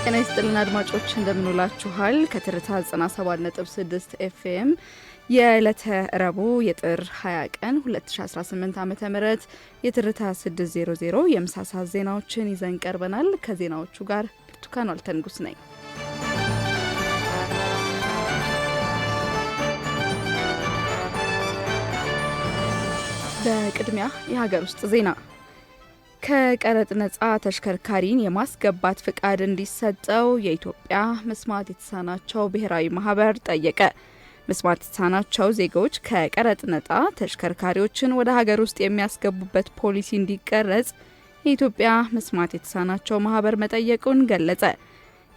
ጤና ይስጥልን አድማጮች እንደምንውላችኋል። ከትርታ 97.6 ኤፍኤም የዕለተ ረቡዕ የጥር 20 ቀን 2018 ዓ.ም የትርታ 600 የምሳ ሰዓት ዜናዎችን ይዘን ቀርበናል። ከዜናዎቹ ጋር ብርቱካን አልተንጉስ ነኝ። በቅድሚያ የሀገር ውስጥ ዜና። ከቀረጥ ነጻ ተሽከርካሪን የማስገባት ፍቃድ እንዲሰጠው የኢትዮጵያ መስማት የተሳናቸው ብሔራዊ ማህበር ጠየቀ። መስማት የተሳናቸው ዜጎች ከቀረጥ ነጻ ተሽከርካሪዎችን ወደ ሀገር ውስጥ የሚያስገቡበት ፖሊሲ እንዲቀረጽ የኢትዮጵያ መስማት የተሳናቸው ማህበር መጠየቁን ገለጸ።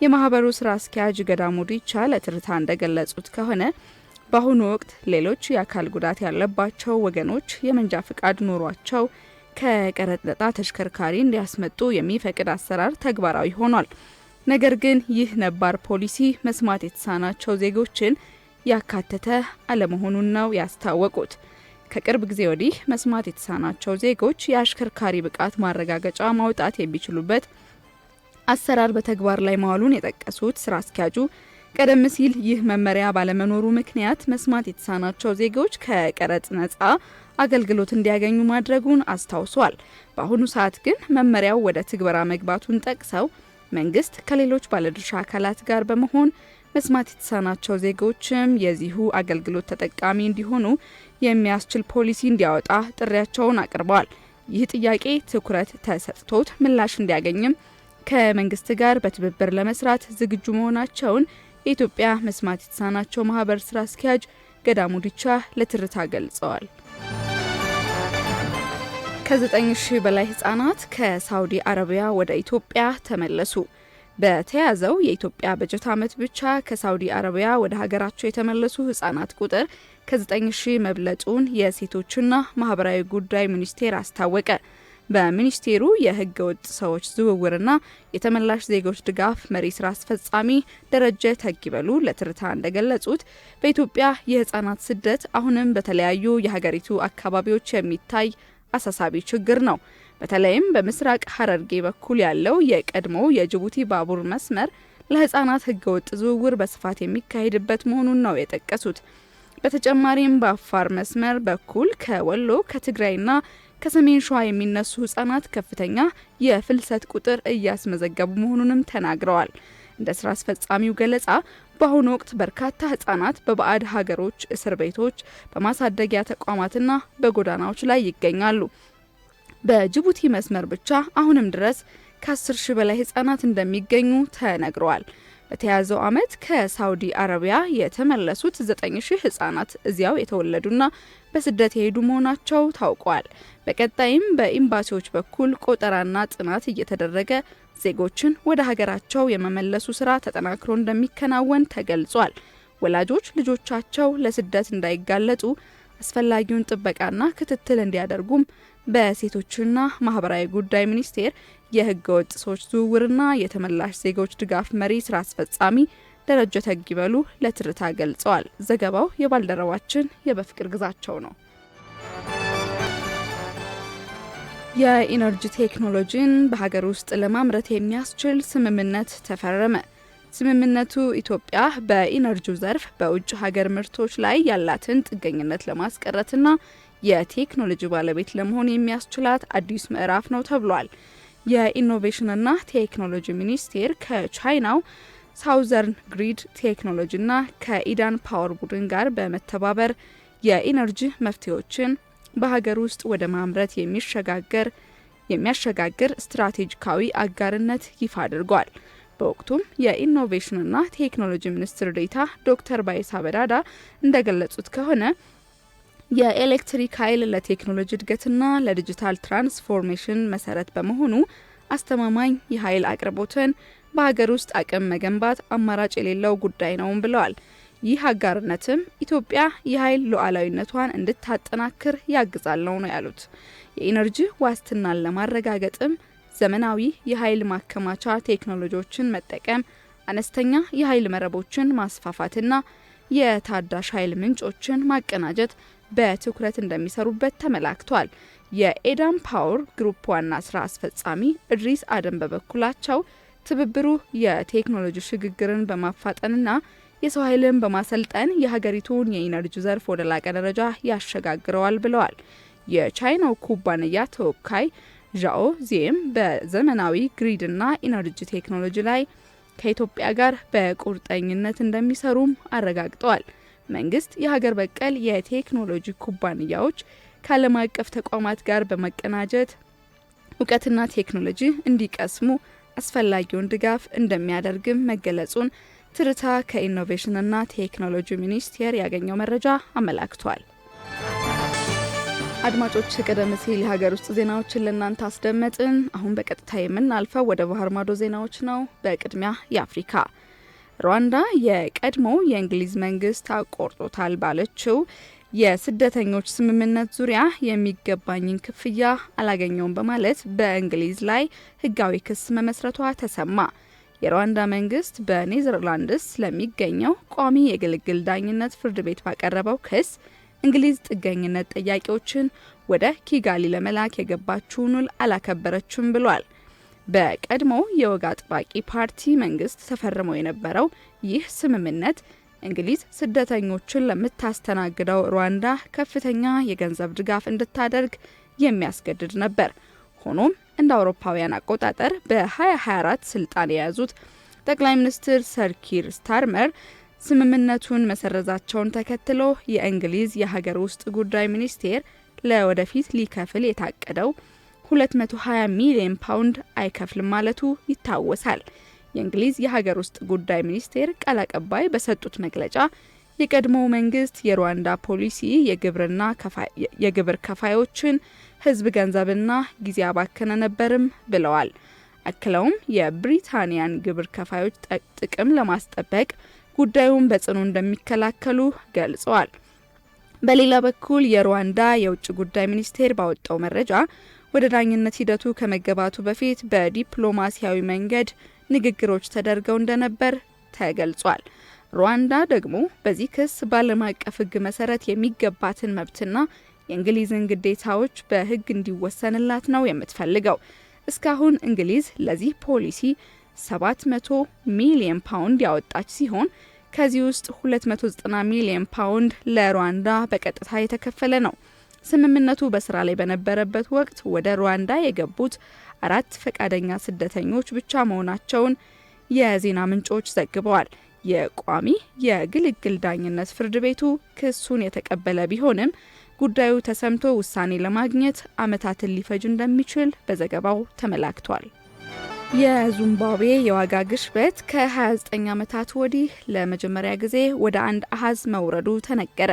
የማህበሩ ስራ አስኪያጅ ገዳሙ ዲቻ ለትርታ እንደገለጹት ከሆነ በአሁኑ ወቅት ሌሎች የአካል ጉዳት ያለባቸው ወገኖች የመንጃ ፍቃድ ኖሯቸው ከቀረጥ ነጻ ተሽከርካሪ እንዲያስመጡ የሚፈቅድ አሰራር ተግባራዊ ሆኗል። ነገር ግን ይህ ነባር ፖሊሲ መስማት የተሳናቸው ዜጎችን ያካተተ አለመሆኑን ነው ያስታወቁት። ከቅርብ ጊዜ ወዲህ መስማት የተሳናቸው ዜጎች የአሽከርካሪ ብቃት ማረጋገጫ ማውጣት የሚችሉበት አሰራር በተግባር ላይ መዋሉን የጠቀሱት ስራ አስኪያጁ ቀደም ሲል ይህ መመሪያ ባለመኖሩ ምክንያት መስማት የተሳናቸው ዜጎች ከቀረጥ ነጻ አገልግሎት እንዲያገኙ ማድረጉን አስታውሷል። በአሁኑ ሰዓት ግን መመሪያው ወደ ትግበራ መግባቱን ጠቅሰው መንግስት ከሌሎች ባለድርሻ አካላት ጋር በመሆን መስማት የተሳናቸው ዜጎችም የዚሁ አገልግሎት ተጠቃሚ እንዲሆኑ የሚያስችል ፖሊሲ እንዲያወጣ ጥሪያቸውን አቅርበዋል። ይህ ጥያቄ ትኩረት ተሰጥቶት ምላሽ እንዲያገኝም ከመንግስት ጋር በትብብር ለመስራት ዝግጁ መሆናቸውን የኢትዮጵያ መስማት የተሳናቸው ማህበር ስራ አስኪያጅ ገዳሙ ዲቻ ለትርታ ገልጸዋል። ከ9,000 በላይ ህጻናት ከሳውዲ አረቢያ ወደ ኢትዮጵያ ተመለሱ። በተያዘው የኢትዮጵያ በጀት ዓመት ብቻ ከሳውዲ አረቢያ ወደ ሀገራቸው የተመለሱ ህጻናት ቁጥር ከ9,000 መብለጡን የሴቶችና ማህበራዊ ጉዳይ ሚኒስቴር አስታወቀ። በሚኒስቴሩ የህገ ወጥ ሰዎች ዝውውርና የተመላሽ ዜጎች ድጋፍ መሪ ስራ አስፈጻሚ ደረጀ ተግበሉ ለትርታ እንደገለጹት በኢትዮጵያ የህጻናት ስደት አሁንም በተለያዩ የሀገሪቱ አካባቢዎች የሚታይ አሳሳቢ ችግር ነው። በተለይም በምስራቅ ሀረርጌ በኩል ያለው የቀድሞ የጅቡቲ ባቡር መስመር ለህጻናት ህገወጥ ዝውውር በስፋት የሚካሄድበት መሆኑን ነው የጠቀሱት። በተጨማሪም በአፋር መስመር በኩል ከወሎ ከትግራይና ከሰሜን ሸዋ የሚነሱ ህጻናት ከፍተኛ የፍልሰት ቁጥር እያስመዘገቡ መሆኑንም ተናግረዋል። እንደ ስራ አስፈጻሚው ገለጻ በአሁኑ ወቅት በርካታ ህጻናት በባዕድ ሀገሮች እስር ቤቶች፣ በማሳደጊያ ተቋማትና በጎዳናዎች ላይ ይገኛሉ። በጅቡቲ መስመር ብቻ አሁንም ድረስ ከ10,000 በላይ ህጻናት እንደሚገኙ ተነግረዋል። በተያዘው ዓመት ከሳውዲ አረቢያ የተመለሱት 9,000 ህጻናት እዚያው የተወለዱና በስደት የሄዱ መሆናቸው ታውቋል። በቀጣይም በኤምባሲዎች በኩል ቆጠራና ጥናት እየተደረገ ዜጎችን ወደ ሀገራቸው የመመለሱ ስራ ተጠናክሮ እንደሚከናወን ተገልጿል። ወላጆች ልጆቻቸው ለስደት እንዳይጋለጡ አስፈላጊውን ጥበቃና ክትትል እንዲያደርጉም በሴቶችና ማህበራዊ ጉዳይ ሚኒስቴር የህገ ወጥ ሰዎች ዝውውርና የተመላሽ ዜጎች ድጋፍ መሪ ስራ አስፈጻሚ ደረጀ ተግበሉ ለትርታ ገልጸዋል። ዘገባው የባልደረባችን የበፍቅር ግዛቸው ነው። የኢነርጂ ቴክኖሎጂን በሀገር ውስጥ ለማምረት የሚያስችል ስምምነት ተፈረመ። ስምምነቱ ኢትዮጵያ በኢነርጂው ዘርፍ በውጭ ሀገር ምርቶች ላይ ያላትን ጥገኝነት ለማስቀረትና የቴክኖሎጂ ባለቤት ለመሆን የሚያስችላት አዲስ ምዕራፍ ነው ተብሏል። የኢኖቬሽንና ቴክኖሎጂ ሚኒስቴር ከቻይናው ሳውዘርን ግሪድ ቴክኖሎጂና ከኢዳን ፓወር ቡድን ጋር በመተባበር የኢነርጂ መፍትሄዎችን በሀገር ውስጥ ወደ ማምረት የሚያሸጋግር ስትራቴጂካዊ አጋርነት ይፋ አድርጓል። በወቅቱም የኢኖቬሽንና ቴክኖሎጂ ሚኒስትር ዴኤታ ዶክተር ባይሳ በዳዳ እንደገለጹት ከሆነ የኤሌክትሪክ ኃይል ለቴክኖሎጂ እድገትና ለዲጂታል ትራንስፎርሜሽን መሰረት በመሆኑ አስተማማኝ የኃይል አቅርቦትን በሀገር ውስጥ አቅም መገንባት አማራጭ የሌለው ጉዳይ ነው ብለዋል። ይህ አጋርነትም ኢትዮጵያ የኃይል ሉዓላዊነቷን እንድታጠናክር ያግዛል ነው ያሉት። የኢነርጂ ዋስትናን ለማረጋገጥም ዘመናዊ የኃይል ማከማቻ ቴክኖሎጂዎችን መጠቀም፣ አነስተኛ የኃይል መረቦችን ማስፋፋትና የታዳሽ ኃይል ምንጮችን ማቀናጀት በትኩረት እንደሚሰሩበት ተመላክቷል። የኤዳን ፓወር ግሩፕ ዋና ስራ አስፈጻሚ እድሪስ አደም በበኩላቸው ትብብሩ የቴክኖሎጂ ሽግግርን በማፋጠንና የሰው ኃይልን በማሰልጠን የሀገሪቱን የኢነርጂ ዘርፍ ወደ ላቀ ደረጃ ያሸጋግረዋል ብለዋል። የቻይናው ኩባንያ ተወካይ ዣኦ ዚም በዘመናዊ ግሪድና ኢነርጂ ቴክኖሎጂ ላይ ከኢትዮጵያ ጋር በቁርጠኝነት እንደሚሰሩም አረጋግጠዋል። መንግስት የሀገር በቀል የቴክኖሎጂ ኩባንያዎች ከዓለም አቀፍ ተቋማት ጋር በመቀናጀት እውቀትና ቴክኖሎጂ እንዲቀስሙ አስፈላጊውን ድጋፍ እንደሚያደርግም መገለጹን ትርታ ከኢኖቬሽንና ቴክኖሎጂ ሚኒስቴር ያገኘው መረጃ አመላክቷል። አድማጮች ቀደም ሲል የሀገር ውስጥ ዜናዎችን ለእናንተ አስደመጥን። አሁን በቀጥታ የምናልፈው ወደ ባህር ማዶ ዜናዎች ነው። በቅድሚያ የአፍሪካ ሩዋንዳ የቀድሞ የእንግሊዝ መንግስት አቆርጦታል ባለችው የስደተኞች ስምምነት ዙሪያ የሚገባኝን ክፍያ አላገኘውም በማለት በእንግሊዝ ላይ ህጋዊ ክስ መመስረቷ ተሰማ። የሩዋንዳ መንግስት በኔዘርላንድስ ለሚገኘው ቋሚ የግልግል ዳኝነት ፍርድ ቤት ባቀረበው ክስ እንግሊዝ ጥገኝነት ጠያቂዎችን ወደ ኪጋሊ ለመላክ የገባችውን ውል አላከበረችም ብሏል። በቀድሞ የወግ አጥባቂ ፓርቲ መንግስት ተፈርሞ የነበረው ይህ ስምምነት እንግሊዝ ስደተኞችን ለምታስተናግደው ሩዋንዳ ከፍተኛ የገንዘብ ድጋፍ እንድታደርግ የሚያስገድድ ነበር። ሆኖም እንደ አውሮፓውያን አቆጣጠር በ2024 ስልጣን የያዙት ጠቅላይ ሚኒስትር ሰር ኪር ስታርመር ስምምነቱን መሰረዛቸውን ተከትሎ የእንግሊዝ የሀገር ውስጥ ጉዳይ ሚኒስቴር ለወደፊት ሊከፍል የታቀደው 220 ሚሊዮን ፓውንድ አይከፍልም ማለቱ ይታወሳል። የእንግሊዝ የሀገር ውስጥ ጉዳይ ሚኒስቴር ቃል አቀባይ በሰጡት መግለጫ የቀድሞው መንግስት የሩዋንዳ ፖሊሲ የግብር ከፋዮችን ህዝብ ገንዘብና ጊዜ አባከነ ነበርም ብለዋል። አክለውም የብሪታንያን ግብር ከፋዮች ጥቅም ለማስጠበቅ ጉዳዩን በጽኑ እንደሚከላከሉ ገልጸዋል። በሌላ በኩል የሩዋንዳ የውጭ ጉዳይ ሚኒስቴር ባወጣው መረጃ ወደ ዳኝነት ሂደቱ ከመገባቱ በፊት በዲፕሎማሲያዊ መንገድ ንግግሮች ተደርገው እንደነበር ተገልጿል። ሩዋንዳ ደግሞ በዚህ ክስ በዓለም አቀፍ ህግ መሰረት የሚገባትን መብትና የእንግሊዝን ግዴታዎች በህግ እንዲወሰንላት ነው የምትፈልገው። እስካሁን እንግሊዝ ለዚህ ፖሊሲ 700 ሚሊዮን ፓውንድ ያወጣች ሲሆን ከዚህ ውስጥ 290 ሚሊዮን ፓውንድ ለሩዋንዳ በቀጥታ የተከፈለ ነው። ስምምነቱ በስራ ላይ በነበረበት ወቅት ወደ ሩዋንዳ የገቡት 4 ፈቃደኛ ስደተኞች ብቻ መሆናቸውን የዜና ምንጮች ዘግበዋል። የቋሚ የግልግል ዳኝነት ፍርድ ቤቱ ክሱን የተቀበለ ቢሆንም ጉዳዩ ተሰምቶ ውሳኔ ለማግኘት ዓመታትን ሊፈጅ እንደሚችል በዘገባው ተመላክቷል። የዚምባብዌ የዋጋ ግሽበት ከ29 ዓመታት ወዲህ ለመጀመሪያ ጊዜ ወደ አንድ አሃዝ መውረዱ ተነገረ።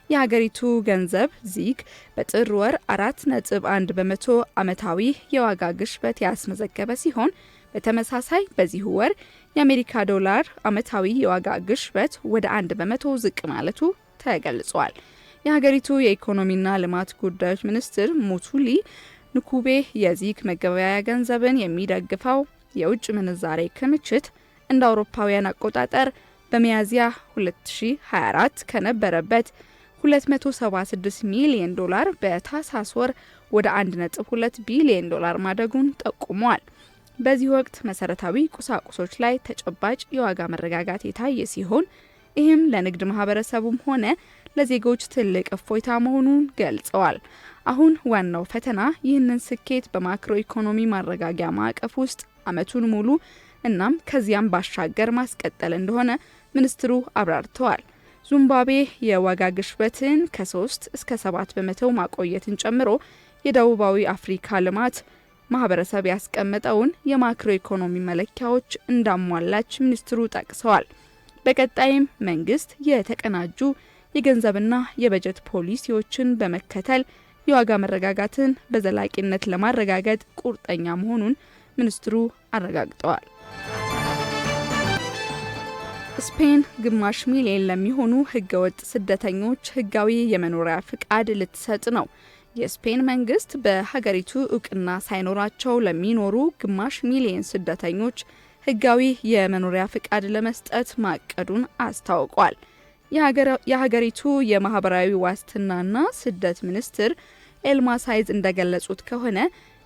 የሀገሪቱ ገንዘብ ዚግ በጥር ወር 4.1 በመቶ ዓመታዊ የዋጋ ግሽበት ያስመዘገበ ሲሆን በተመሳሳይ በዚሁ ወር የአሜሪካ ዶላር ዓመታዊ የዋጋ ግሽበት ወደ 1 በመቶ ዝቅ ማለቱ ተገልጿል። የሀገሪቱ የኢኮኖሚና ልማት ጉዳዮች ሚኒስትር ሙቱሊ ንኩቤ የዚግ መገበያያ ገንዘብን የሚደግፈው የውጭ ምንዛሬ ክምችት እንደ አውሮፓውያን አቆጣጠር በሚያዝያ 2024 ከነበረበት 276 ሚሊዮን ዶላር በታህሳስ ወር ወደ 1.2 ቢሊዮን ዶላር ማደጉን ጠቁሟል። በዚህ ወቅት መሰረታዊ ቁሳቁሶች ላይ ተጨባጭ የዋጋ መረጋጋት የታየ ሲሆን ይህም ለንግድ ማህበረሰቡም ሆነ ለዜጎች ትልቅ እፎይታ መሆኑን ገልጸዋል። አሁን ዋናው ፈተና ይህንን ስኬት በማክሮ ኢኮኖሚ ማረጋጊያ ማዕቀፍ ውስጥ አመቱን ሙሉ እናም ከዚያም ባሻገር ማስቀጠል እንደሆነ ሚኒስትሩ አብራርተዋል። ዚምባብዌ የዋጋ ግሽበትን ከ3 እስከ 7 በመቶ ማቆየትን ጨምሮ የደቡባዊ አፍሪካ ልማት ማህበረሰብ ያስቀመጠውን የማክሮ ኢኮኖሚ መለኪያዎች እንዳሟላች ሚኒስትሩ ጠቅሰዋል። በቀጣይም መንግስት የተቀናጁ የገንዘብና የበጀት ፖሊሲዎችን በመከተል የዋጋ መረጋጋትን በዘላቂነት ለማረጋገጥ ቁርጠኛ መሆኑን ሚኒስትሩ አረጋግጠዋል። ስፔን ግማሽ ሚሊዮን ለሚሆኑ ህገወጥ ስደተኞች ህጋዊ የመኖሪያ ፍቃድ ልትሰጥ ነው። የስፔን መንግስት በሀገሪቱ እውቅና ሳይኖራቸው ለሚኖሩ ግማሽ ሚሊዮን ስደተኞች ህጋዊ የመኖሪያ ፍቃድ ለመስጠት ማቀዱን አስታውቋል። የሀገሪቱ የማህበራዊ ዋስትናና ስደት ሚኒስትር ኤልማ ሳይዝ እንደገለጹት ከሆነ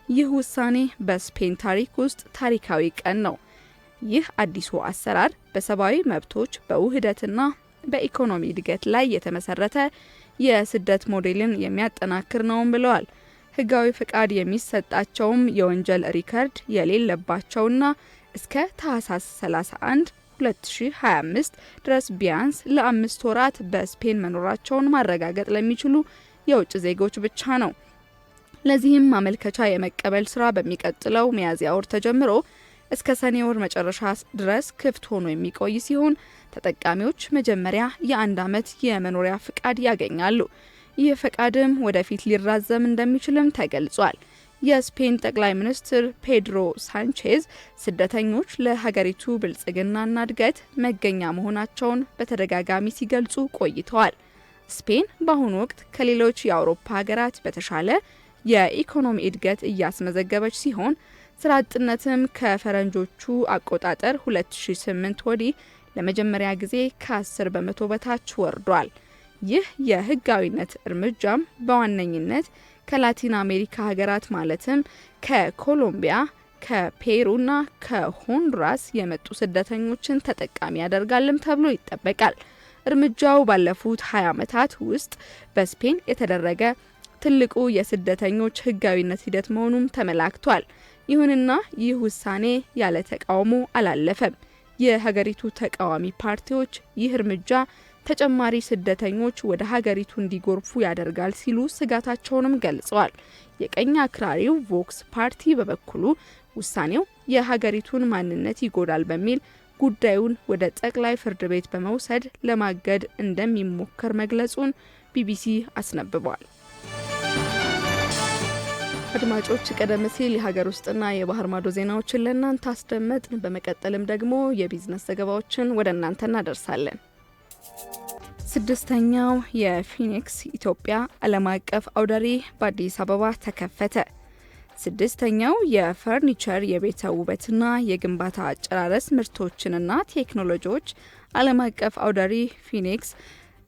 ይህ ውሳኔ በስፔን ታሪክ ውስጥ ታሪካዊ ቀን ነው። ይህ አዲሱ አሰራር በሰብአዊ መብቶች በውህደትና በኢኮኖሚ እድገት ላይ የተመሰረተ የስደት ሞዴልን የሚያጠናክር ነውም ብለዋል። ህጋዊ ፍቃድ የሚሰጣቸውም የወንጀል ሪከርድ የሌለባቸውና እስከ ታህሳስ 31 2025 ድረስ ቢያንስ ለ5 ወራት በስፔን መኖራቸውን ማረጋገጥ ለሚችሉ የውጭ ዜጎች ብቻ ነው። ለዚህም ማመልከቻ የመቀበል ስራ በሚቀጥለው ሚያዝያ ወር ተጀምሮ እስከ ሰኔ ወር መጨረሻ ድረስ ክፍት ሆኖ የሚቆይ ሲሆን ተጠቃሚዎች መጀመሪያ የ1 ዓመት የመኖሪያ ፍቃድ ያገኛሉ። ይህ ፍቃድም ወደፊት ሊራዘም እንደሚችልም ተገልጿል። የስፔን ጠቅላይ ሚኒስትር ፔድሮ ሳንቼዝ ስደተኞች ለሀገሪቱ ብልጽግናና እድገት መገኛ መሆናቸውን በተደጋጋሚ ሲገልጹ ቆይተዋል። ስፔን በአሁኑ ወቅት ከሌሎች የአውሮፓ ሀገራት በተሻለ የኢኮኖሚ እድገት እያስመዘገበች ሲሆን ስራ አጥነትም ከፈረንጆቹ አቆጣጠር 2008 ወዲህ ለመጀመሪያ ጊዜ ከ10 በመቶ በታች ወርዷል። ይህ የህጋዊነት እርምጃም በዋነኝነት ከላቲን አሜሪካ ሀገራት ማለትም ከኮሎምቢያ፣ ከፔሩና ከሆንዱራስ የመጡ ስደተኞችን ተጠቃሚ ያደርጋልም ተብሎ ይጠበቃል። እርምጃው ባለፉት 20 ዓመታት ውስጥ በስፔን የተደረገ ትልቁ የስደተኞች ህጋዊነት ሂደት መሆኑም ተመላክቷል። ይሁንና ይህ ውሳኔ ያለ ተቃውሞ አላለፈም። የሀገሪቱ ተቃዋሚ ፓርቲዎች ይህ እርምጃ ተጨማሪ ስደተኞች ወደ ሀገሪቱ እንዲጎርፉ ያደርጋል ሲሉ ስጋታቸውንም ገልጸዋል። የቀኝ አክራሪው ቮክስ ፓርቲ በበኩሉ ውሳኔው የሀገሪቱን ማንነት ይጎዳል በሚል ጉዳዩን ወደ ጠቅላይ ፍርድ ቤት በመውሰድ ለማገድ እንደሚሞከር መግለጹን ቢቢሲ አስነብቧል። አድማጮች፣ ቀደም ሲል የሀገር ውስጥና የባህር ማዶ ዜናዎችን ለእናንተ አስደመጥን። በመቀጠልም ደግሞ የቢዝነስ ዘገባዎችን ወደ እናንተ እናደርሳለን። 6ኛው የፊኒክስ ኢትዮጵያ ዓለም አቀፍ አውደ ርዕይ በአዲስ አበባ ተከፈተ። 6ኛው የፈርኒቸር የቤተ ውበትና የግንባታ አጨራረስ ምርቶችንና ቴክኖሎጂዎች ዓለም አቀፍ አውደ ርዕይ ፊኒክስ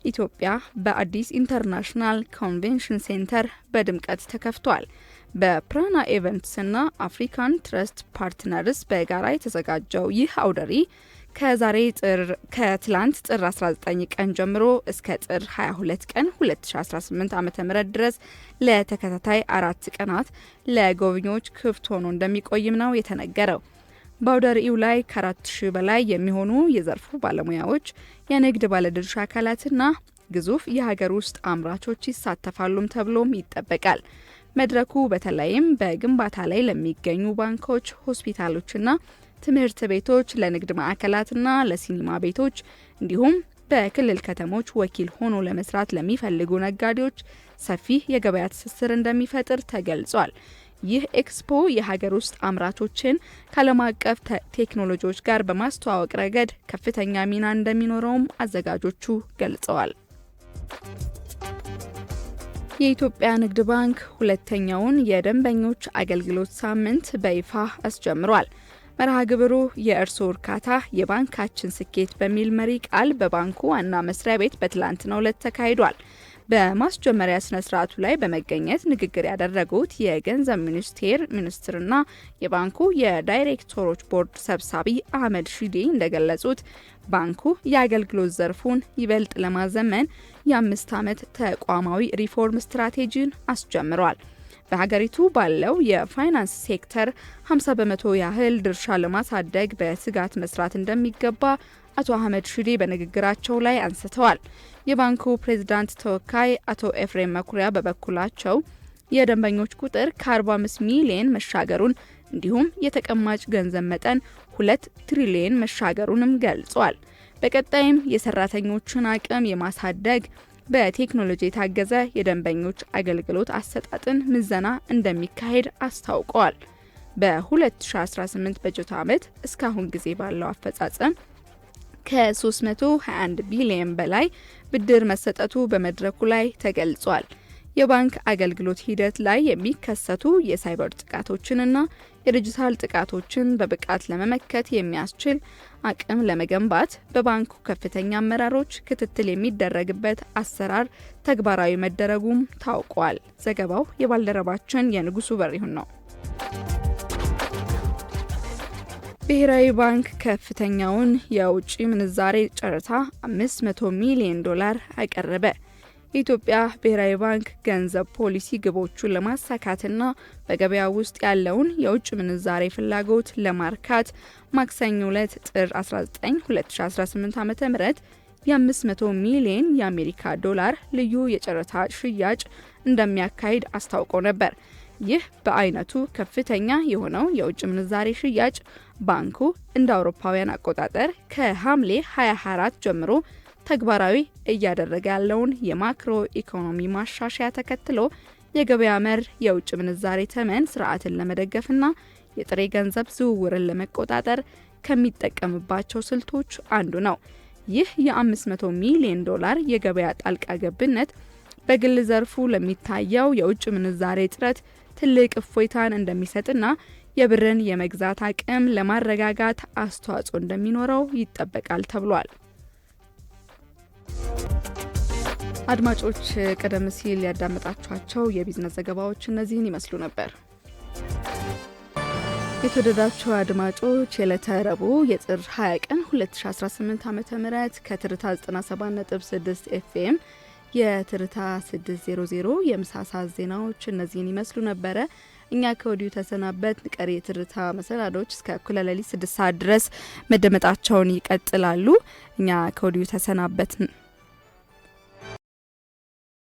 ኢትዮጵያ በአዲስ ኢንተርናሽናል ኮንቬንሽን ሴንተር በድምቀት ተከፍቷል። በፕራና ኢቨንትስና አፍሪካን ትረስት ፓርትነርስ በጋራ የተዘጋጀው ይህ አውደ ርዕይ ከትላንት ጥር 19 ቀን ጀምሮ እስከ ጥር 22 ቀን 2018 ዓ.ም ድረስ ለተከታታይ 4 ቀናት ለጎብኚዎች ክፍት ሆኖ እንደሚቆይም ነው የተነገረው። በአውደ ርዕዩ ላይ ከ4000 በላይ የሚሆኑ የዘርፉ ባለሙያዎች፣ የንግድ ባለድርሻ አካላትና ግዙፍ የሀገር ውስጥ አምራቾች ይሳተፋሉም ተብሎም ይጠበቃል። መድረኩ በተለይም በግንባታ ላይ ለሚገኙ ባንኮች፣ ሆስፒታሎችና ትምህርት ቤቶች፣ ለንግድ ማዕከላትና ለሲኒማ ቤቶች እንዲሁም በክልል ከተሞች ወኪል ሆኖ ለመስራት ለሚፈልጉ ነጋዴዎች ሰፊ የገበያ ትስስር እንደሚፈጥር ተገልጿል። ይህ ኤክስፖ የሀገር ውስጥ አምራቾችን ከዓለም አቀፍ ቴክኖሎጂዎች ጋር በማስተዋወቅ ረገድ ከፍተኛ ሚና እንደሚኖረውም አዘጋጆቹ ገልጸዋል። የኢትዮጵያ ንግድ ባንክ ሁለተኛውን የደንበኞች አገልግሎት ሳምንት በይፋ አስጀምሯል። መርሃ ግብሩ የእርስዎ እርካታ የባንካችን ስኬት በሚል መሪ ቃል በባንኩ ዋና መስሪያ ቤት በትላንትናው ዕለት ተካሂዷል። በማስጀመሪያ ስነ ስርዓቱ ላይ በመገኘት ንግግር ያደረጉት የገንዘብ ሚኒስቴር ሚኒስትርና የባንኩ የዳይሬክተሮች ቦርድ ሰብሳቢ አህመድ ሺዴ እንደገለጹት ባንኩ የአገልግሎት ዘርፉን ይበልጥ ለማዘመን የ5 ዓመት ተቋማዊ ሪፎርም ስትራቴጂን አስጀምሯል። በሀገሪቱ ባለው የፋይናንስ ሴክተር 50 በመቶ ያህል ድርሻ ለማሳደግ በትጋት መስራት እንደሚገባ አቶ አህመድ ሺዴ በንግግራቸው ላይ አንስተዋል። የባንኩ ፕሬዝዳንት ተወካይ አቶ ኤፍሬም መኩሪያ በበኩላቸው የደንበኞች ቁጥር ከ45 ሚሊዮን መሻገሩን እንዲሁም የተቀማጭ ገንዘብ መጠን 2 ትሪሊዮን መሻገሩንም ገልጿል። በቀጣይም የሰራተኞችን አቅም የማሳደግ በቴክኖሎጂ የታገዘ የደንበኞች አገልግሎት አሰጣጥን ምዘና እንደሚካሄድ አስታውቀዋል። በ2018 በጀት ዓመት እስካሁን ጊዜ ባለው አፈጻጸም ከ321 ቢሊዮን በላይ ብድር መሰጠቱ በመድረኩ ላይ ተገልጿል። የባንክ አገልግሎት ሂደት ላይ የሚከሰቱ የሳይበር ጥቃቶችንና የዲጂታል ጥቃቶችን በብቃት ለመመከት የሚያስችል አቅም ለመገንባት በባንኩ ከፍተኛ አመራሮች ክትትል የሚደረግበት አሰራር ተግባራዊ መደረጉም ታውቋል። ዘገባው የባልደረባችን የንጉሱ በሪሁን ነው። ብሔራዊ ባንክ ከፍተኛውን የውጭ ምንዛሬ ጨረታ $500 ሚሊዮን አቀረበ። የኢትዮጵያ ብሔራዊ ባንክ ገንዘብ ፖሊሲ ግቦቹን ለማሳካትና በገበያ ውስጥ ያለውን የውጭ ምንዛሬ ፍላጎት ለማርካት ማክሰኞ ዕለት ጥር 19 2018 ዓ.ም የ$500 ሚሊዮን የአሜሪካ ዶላር ልዩ የጨረታ ሽያጭ እንደሚያካሂድ አስታውቆ ነበር። ይህ በአይነቱ ከፍተኛ የሆነው የውጭ ምንዛሬ ሽያጭ ባንኩ እንደ አውሮፓውያን አቆጣጠር ከሐምሌ 2024 ጀምሮ ተግባራዊ እያደረገ ያለውን የማክሮ ኢኮኖሚ ማሻሻያ ተከትሎ የገበያ መር የውጭ ምንዛሬ ተመን ስርዓትን ለመደገፍና የጥሬ ገንዘብ ዝውውርን ለመቆጣጠር ከሚጠቀምባቸው ስልቶች አንዱ ነው። ይህ የ$500 ሚሊዮን የገበያ ጣልቃ ገብነት በግል ዘርፉ ለሚታየው የውጭ ምንዛሬ እጥረት ትልቅ እፎይታን እንደሚሰጥና የብርን የመግዛት አቅም ለማረጋጋት አስተዋጽኦ እንደሚኖረው ይጠበቃል ተብሏል። አድማጮች ቀደም ሲል ያዳመጣችኋቸው የቢዝነስ ዘገባዎች እነዚህን ይመስሉ ነበር። የተወደዳችሁ አድማጮች የዕለተ ረቡዕ የጥር 20 ቀን 2018 ዓ.ም ከትርታ 97.6 ኤፍኤም የትርታ 600 የምሳ ሰዓት ዜናዎች እነዚህን ይመስሉ ነበረ። እኛ ከወዲሁ ተሰናበት። ቀሪ የትርታ መሰናዶች እስከ እኩለ ሌሊት 6 ሰዓት ድረስ መደመጣቸውን ይቀጥላሉ። እኛ ከወዲሁ ተሰናበት።